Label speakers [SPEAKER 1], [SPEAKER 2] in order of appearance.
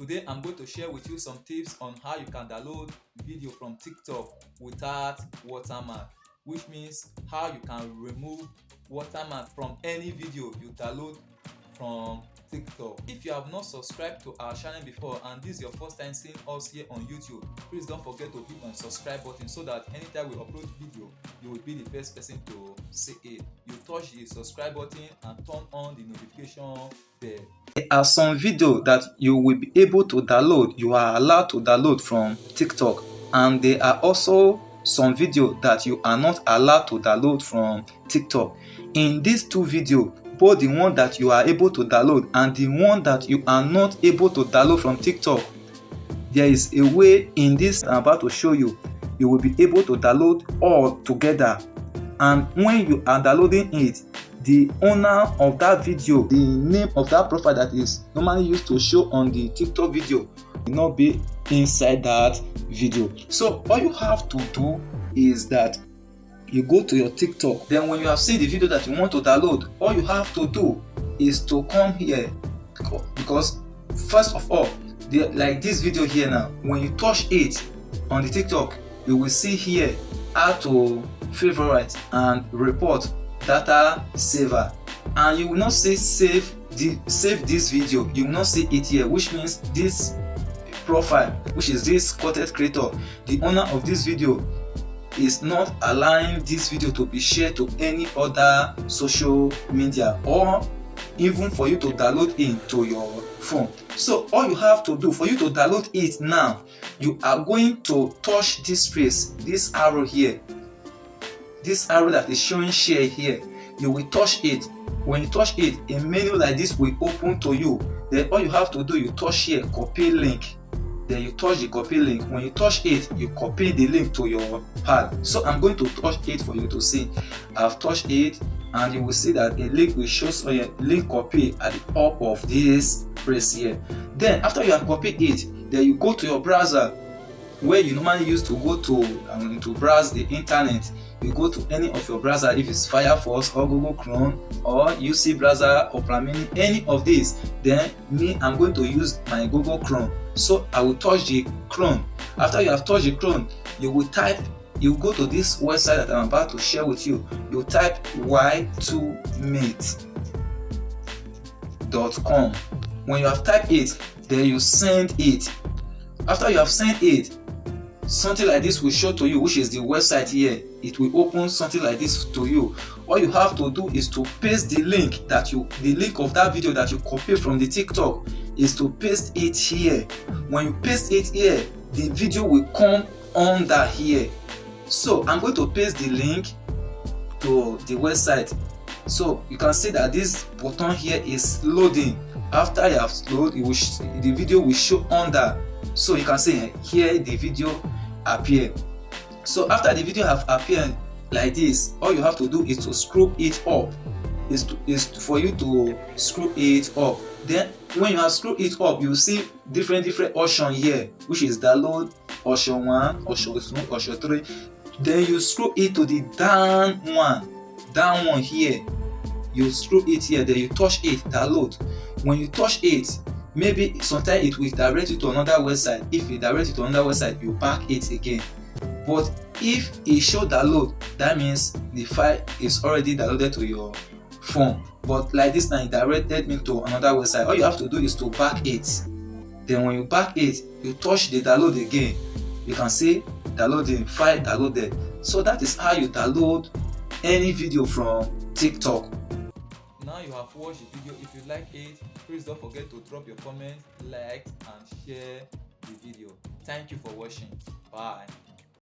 [SPEAKER 1] Today I'm going to share with you some tips on how you can download video from TikTok without watermark, which means how you can remove watermark from any video you download from TikTok. If you have not subscribed to our channel before and this is your first time seeing us here on YouTube, please don't forget to hit on subscribe button so that anytime we upload video, you will be the first person to see it. You touch the subscribe button and turn on the notification bell. There are some videos that you will be able to download, you are allowed to download from TikTok, and there are also some videos that you are not allowed to download from TikTok. In these two videos, both the one that you are able to download and the one that you are not able to download from TikTok, there is a way in this I'm about to show you. You will be able to download all together, and when you are downloading it, the owner of that video, the name of that profile that is normally used to show on the TikTok video, will not be inside that video. So all you have to do is that you go to your TikTok. Then when you have seen the video that you want to download, all you have to do is to come here, because first of all, like this video here now, when you touch it on the TikTok, you will see here how to favorite and report data saver, and you will not say save this video. You will not see it here, which means this profile, which is this content creator, the owner of this video, is not allowing this video to be shared to any other social media or even for you to download into your phone. So all you have to do for you to download it now, you are going to touch this space, this arrow here, this arrow that is showing share here. You will touch it. When you touch it, a menu like this will open to you. Then all you have to do, you touch here, copy link. Then you touch the copy link. When you touch it, you copy the link to your pad. So I'm going to touch it for you to see. I've touched it, and you will see that a link will show on your link copy at the top of this place here. Then after you have copied it, then you go to your browser where you normally use to go to browse the internet. You go to any of your browser, if it's Firefox or Google Chrome or UC browser or Opera Mini, any of these. Then I'm going to use my Google Chrome. So I will touch the Chrome. After you have touched the Chrome, you will go to this website that I'm about to share with you. You type y2mate.com. When you have typed it, then you send it. After you have sent it, something like this will show to you, which is the website here. It will open something like this to you. All you have to do is to paste the link of that video that you copy from the TikTok, is to paste it here. When you paste it here, the video will come under here. So I'm going to paste the link to the website. So you can see that this button here is loading. After you have loaded, the video will show under. So you can see here the video appear. So after the video have appeared like this, all you have to do is to scroll it up. Is for you to scroll it up. Then when you have scrolled it up, you see different options here, which is download, option 1, option 2, option 3. Then you scroll it to the down one here. You scroll it here, then you touch it, download. When you touch it, maybe sometimes it will direct you to another website. If it directs you to another website, you back it again. But if it show download, that means the file is already downloaded to your phone. But like this now, it directed me to another website. All you have to do is to back it. Then when you back it, you touch the download again. You can see downloading, file downloaded. So that is how you download any video from TikTok. Now you have watched the video. If you like it, please don't forget to drop your comment, like and share the video. Thank you for watching. Bye.